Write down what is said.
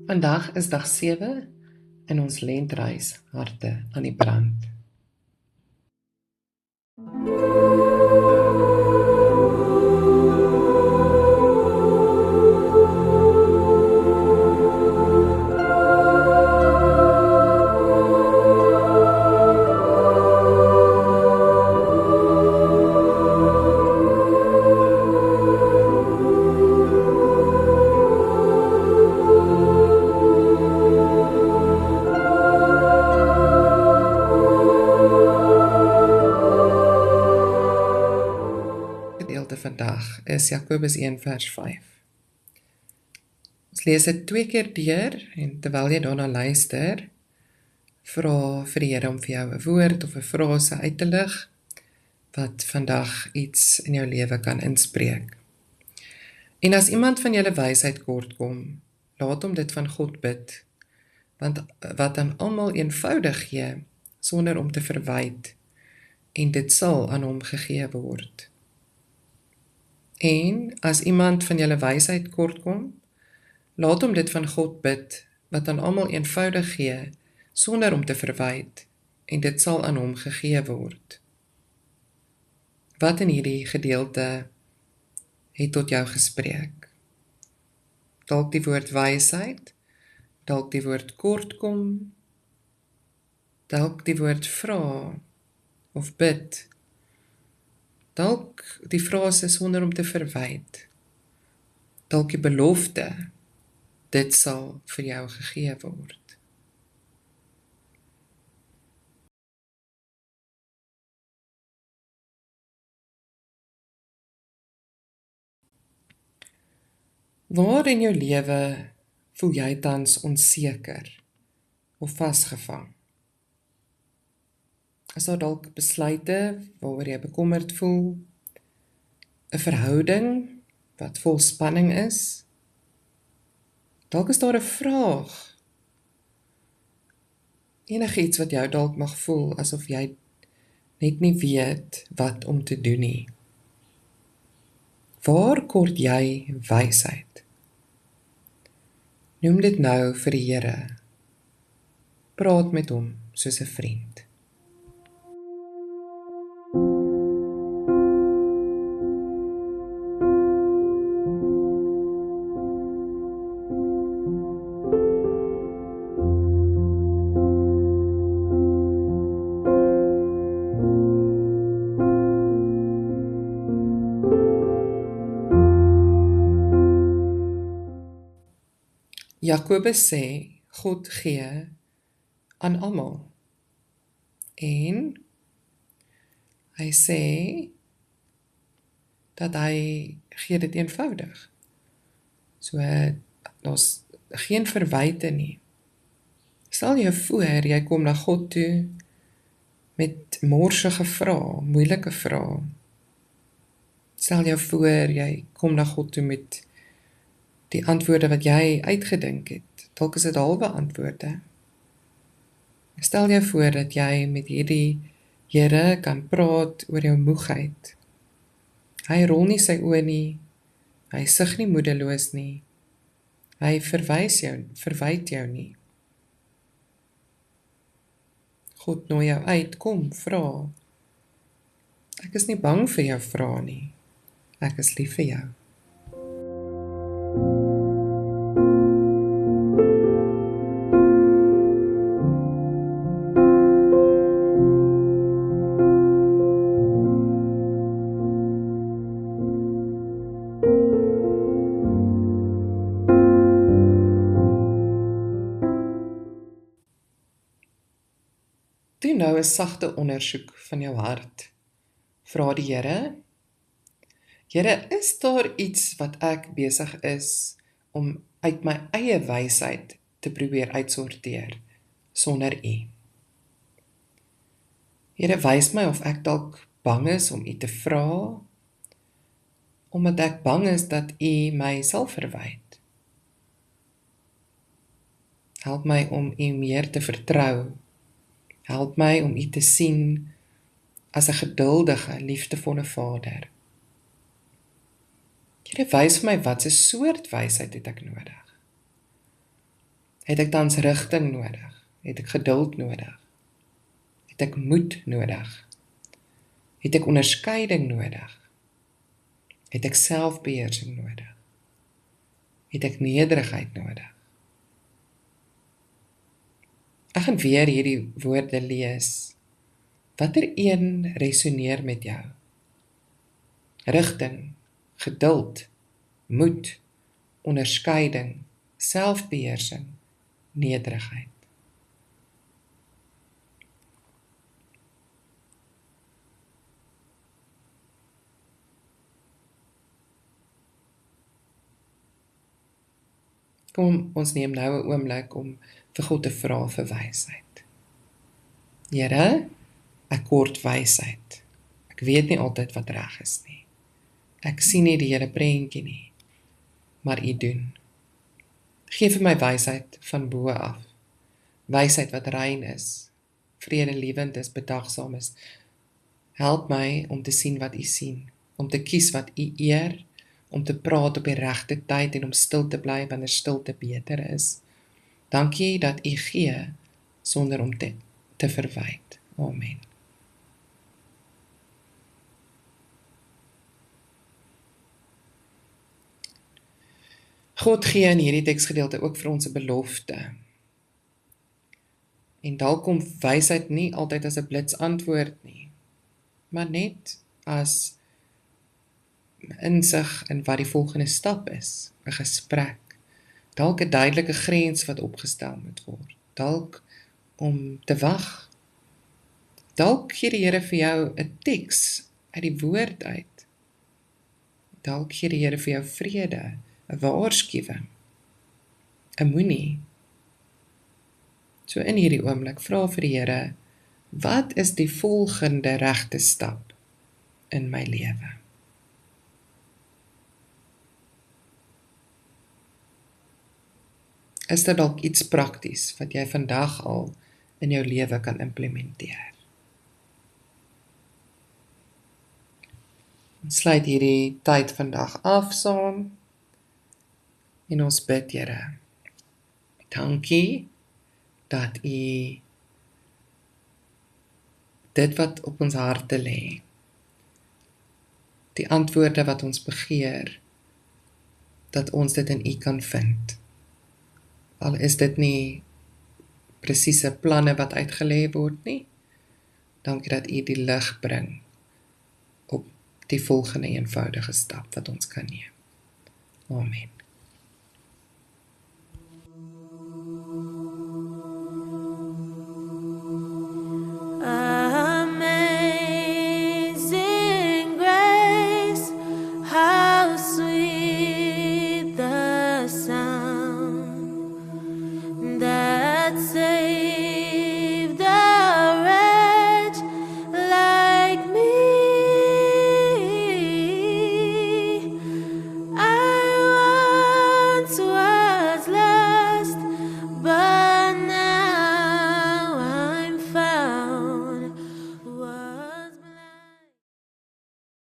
Vandag is dag 7 in ons lentreis Harte aan die brand. Gedeelte vandag is Jakobus 1 vers 5. Ons lees dit 2 keer deur en terwyl jy daarna luister, vra vir die Here om vir jou 'n woord of 'n frase uit te lig wat vandag iets in jou lewe kan inspreek. En as iemand van julle wysheid kort kom, laat hom dit van God bid, want wat aan almal eenvoudig gee sonder om te verwyd, en dit sal aan hom gegee word. En as iemand van julle wysheid kort kom, laat hom dit van God bid, wat aan almal eenvoudig gee, sonder om te verwyd, en dit sal aan hom gegee word. Wat in hierdie gedeelte het tot jou gespreek? Dalk die woord wysheid, dalk die woord kort kom, dalk die woord vra of bid, dalk die frase sonder om te verwyd, dalk die belofte, dit sal vir jou gegee word. Waar in jou lewe voel jy tans onseker of vasgevang? Is daar dalk besluite waaroor jy bekommerd voel, 'n verhouding wat vol spanning is? Dalk is daar 'n vraag, enigiets wat jou dalk mag voel asof jy net nie weet wat om te doen nie. Waar kort jy wysheid? Noem dit nou vir die Here. Praat met hom soos 'n vriend. Jakobus sê, God gee aan almal. En hy sê dat hy gee dit eenvoudig. So, daar's geen verwyte nie. Stel jou voor, jy kom na God toe met morsige vrae, moeilike vrae. Stel jou voor, jy kom na God toe met die antwoorde wat jy uitgedink het. Dalk is dit halwe antwoorde. Stel jou voor dat jy met hierdie Here kan praat oor jou moegheid. Hy rol nie sy oë nie, hy sug nie moedeloos nie, hy verwyd jou nie. God nooi jou uit, kom, vra. Ek is nie bang vir jou vrae nie, ek is lief vir jou. Doe nou 'n sagte ondersoek van jou hart. Vra die Here, Here, is daar iets wat ek besig is om uit my eie wysheid te probeer uitsorteer, sonder U? Here, wys my of ek dalk bang is om U te vra, omdat ek bang is dat U my sal verwyd. Help my om U meer te vertrou. Help my om U te sien as 'n geduldige, liefdevolle Vader. Here, wys vir my wat 'n soort wysheid het ek nodig. Het ek tans rigting nodig? Het ek geduld nodig? Het ek moed nodig? Het ek onderskeiding nodig? Het ek selfbeheersing nodig? Het ek nederigheid nodig? Ek gaan weer hierdie woorde lees. Watter een resoneer met jou? Rigting, geduld, moed, onderskeiding, selfbeheersing, nederigheid. Kom, ons neem nou 'n oomblik om vir God te vra vir wysheid. Here, ek kort wysheid. Ek weet nie altyd wat reg is nie. Ek sien nie die hele prentjie nie, maar U doen. Geef vir my wysheid van bo af. Wysheid wat rein is, vredelewend is, bedagsaam is. Help my om te sien wat U sien, om te kies wat U eer, om te praat op die regte tyd en om stil te bly wanneer stilte beter is. Dankie dat U gee sonder om te verwyd. Amen. God gee in hierdie teksgedeelte ook vir ons 'n belofte. En dalk kom wysheid nie altyd as 'n blitsantwoord nie, maar net as insig in wat die volgende stap is, 'n gesprek. Dalk 'n duidelike grens wat opgestel moet word. Dalk om te wag. Dalk gee die Here vir jou 'n teks uit die woord uit. Dalk gee die Here vir jou vrede, 'n waarskuwing, 'n moenie. So in hierdie oomblik vra vir die Here, wat is die volgende regte stap in my lewe? Is daar dalk iets prakties wat jy vandag al in jou lewe kan implementeer? Ons sluit hierdie tyd vandag af saam en ons bid, Here. Dankie dat U dit wat op ons harte lê, die antwoorde wat ons begeer, dat ons dit in U kan vind. Al is dit nie presiese planne wat uitgelê word nie, dankie dat U die lig bring op die volgende eenvoudige stap wat ons kan neem. Amen.